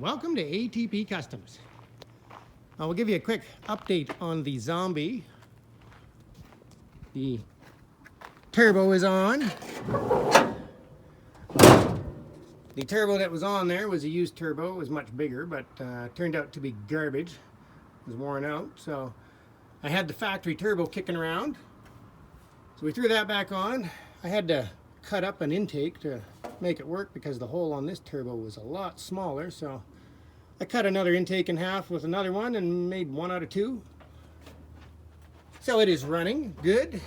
Welcome to ATP Customs. We'll give you a quick update on the Zombie. The turbo is on. The turbo that was on there was a used turbo. It was much bigger, but turned out to be garbage. It was worn out, so I had the factory turbo kicking around. So we threw that back on. I had to cut up an intake to make it work because the hole on this turbo was a lot smaller, so I cut another intake in half with another one and made one out of two. So it is running good.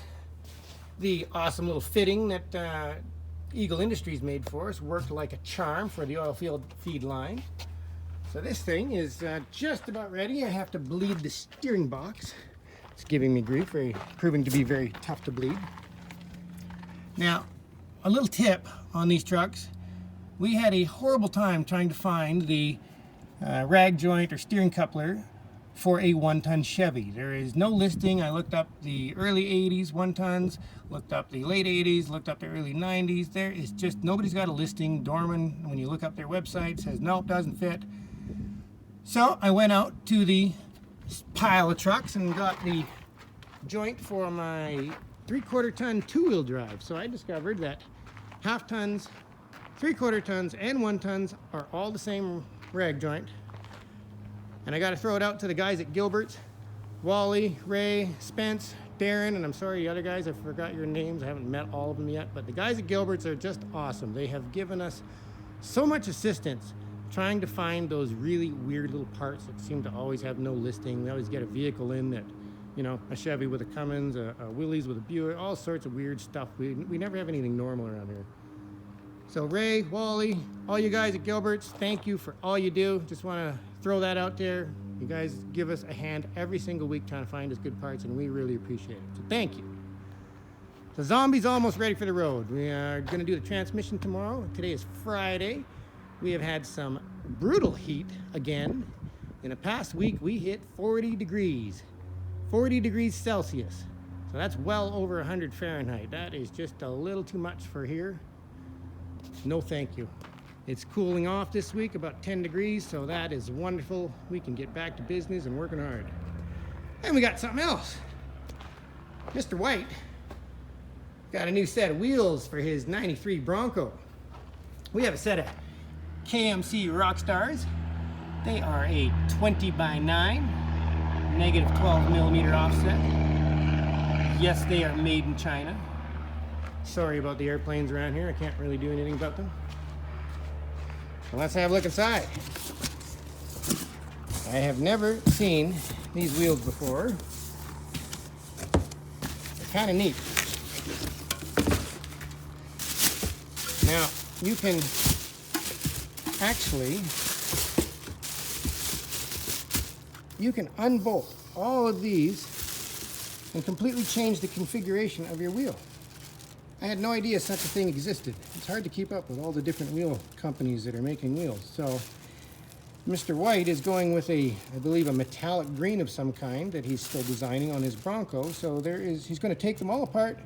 The awesome little fitting that Eagle Industries made for us worked like a charm for the oil field feed line. So this thing is just about ready. I have to bleed the steering box. It's giving me grief, proving to be very tough to bleed. Now, a little tip on these trucks. We had a horrible time trying to find the rag joint or steering coupler for a 1-ton Chevy. There is no listing. I looked up the early 80s 1-tons, looked up the late 80s, looked up the early 90s. There is just, nobody's got a listing. Dorman, when you look up their website, says no, it doesn't fit. So I went out to the pile of trucks and got the joint for my 3/4 ton 2-wheel drive. So I discovered that 1/2 tons, 3/4 tons, and 1 tons are all the same rag joint. And I got to throw it out to the guys at Gilbert's, Wally, Ray, Spence, Darren, and I'm sorry the other guys, I forgot your names. I haven't met all of them yet, but the guys at Gilbert's are just awesome. They have given us so much assistance trying to find those really weird little parts that seem to always have no listing. We always get a vehicle in that, you know, a Chevy with a Cummins, a Willys with a Buick, all sorts of weird stuff. We never have anything normal around here. So Ray, Wally, all you guys at Gilbert's, thank you for all you do. Just want to throw that out there. You guys give us a hand every single week trying to find us good parts, and we really appreciate it. So thank you. The Zombie's almost ready for the road. We are going to do the transmission tomorrow. Today is Friday. We have had some brutal heat again. In the past week, we hit 40 degrees. 40 degrees Celsius. So that's well over 100 Fahrenheit. That is just a little too much for here. No thank you. It's cooling off this week, about 10 degrees, so that is wonderful. We can get back to business and working hard. And we got something else. Mr. White got a new set of wheels for his 93 Bronco. We have a set of KMC Rockstars. They are a 20x9, negative 12 millimeter offset. Yes, they are made in China. Sorry about the airplanes around here. I can't really do anything about them. So let's have a look inside. I have never seen these wheels before. They're kind of neat. Now, you can actually, unbolt all of these and completely change the configuration of your wheel. I had no idea such a thing existed. It's hard to keep up with all the different wheel companies that are making wheels. So Mr. White is going with I believe a metallic green of some kind that he's still designing on his Bronco. So he's going to take them all apart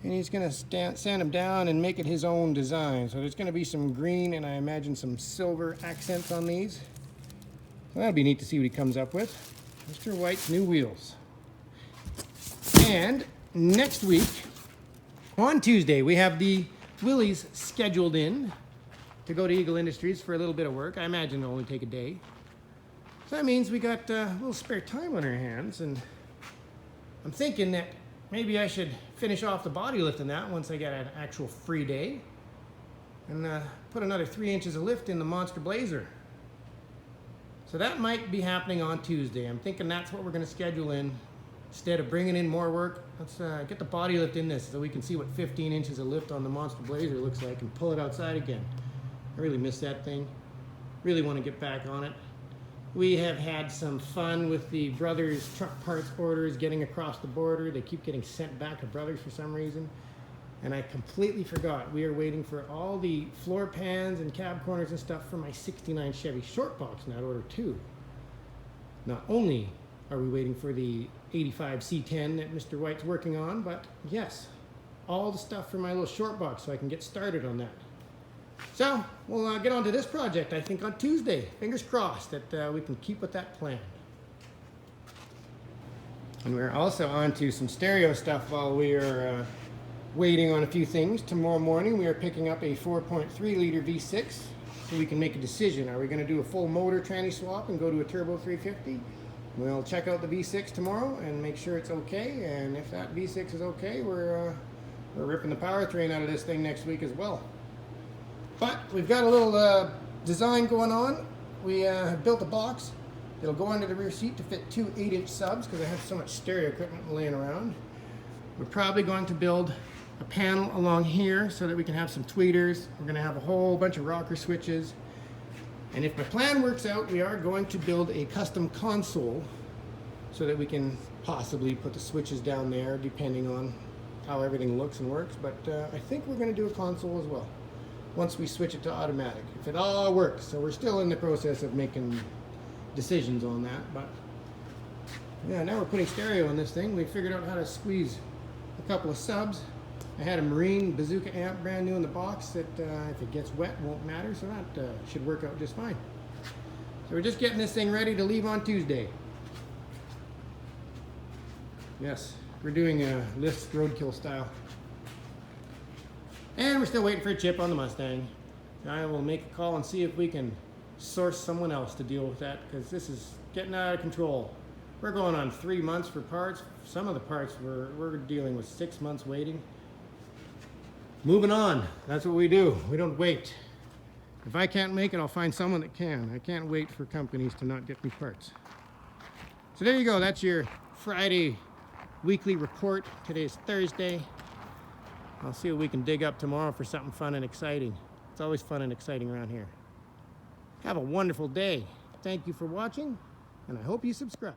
and he's going to sand them down and make it his own design. So there's going to be some green and I imagine some silver accents on these. So that'll be neat to see what he comes up with. Mr. White's new wheels. And next week, on Tuesday, we have the Willys scheduled in to go to Eagle Industries for a little bit of work. I imagine it'll only take a day. So that means we got a little spare time on our hands, and I'm thinking that maybe I should finish off the body lift in that once I get an actual free day, and put another 3 inches of lift in the Monster Blazer. So that might be happening on Tuesday. I'm thinking that's what we're going to schedule in. Instead of bringing in more work, let's get the body lift in this so we can see what 15 inches of lift on the Monster Blazer looks like and pull it outside again. I really miss that thing. Really want to get back on it. We have had some fun with the Brothers truck parts orders getting across the border. They keep getting sent back to Brothers for some reason. And I completely forgot. We are waiting for all the floor pans and cab corners and stuff for my 69 Chevy short box in that order too. Not only are we waiting for the 85 C10 that Mr. White's working on, but yes, all the stuff for my little short box so I can get started on that. So we'll get on to this project, I think, on Tuesday. Fingers crossed that we can keep with that plan. And we're also on to some stereo stuff while we are waiting on a few things. Tomorrow morning we are picking up a 4.3 liter V6 so we can make a decision. Are we going to do a full motor tranny swap and go to a turbo 350? We'll check out the V6 tomorrow and make sure it's okay. And if that V6 is okay, we're ripping the powertrain out of this thing next week as well. But we've got a little design going on. We have built a box. It'll go under the rear seat to fit two 8-inch subs because I have so much stereo equipment laying around. We're probably going to build a panel along here so that we can have some tweeters. We're going to have a whole bunch of rocker switches. And if my plan works out, we are going to build a custom console so that we can possibly put the switches down there depending on how everything looks and works. But I think we're going to do a console as well once we switch it to automatic, if it all works. So we're still in the process of making decisions on that, but yeah, now we're putting stereo in this thing. We figured out how to squeeze a couple of subs. I had a Marine Bazooka amp brand new in the box that if it gets wet won't matter, so that should work out just fine. So we're just getting this thing ready to leave on Tuesday. Yes, we're doing a lift roadkill style. And we're still waiting for a chip on the Mustang. I will make a call and see if we can source someone else to deal with that, because this is getting out of control. We're going on 3 months for parts. Some of the parts we're dealing with 6 months waiting. Moving on. That's what we do. We don't wait. If I can't make it, I'll find someone that can. I can't wait for companies to not get me parts. So there you go. That's your Friday weekly report. Today's Thursday. I'll see what we can dig up tomorrow for something fun and exciting. It's always fun and exciting around here. Have a wonderful day. Thank you for watching, and I hope you subscribe.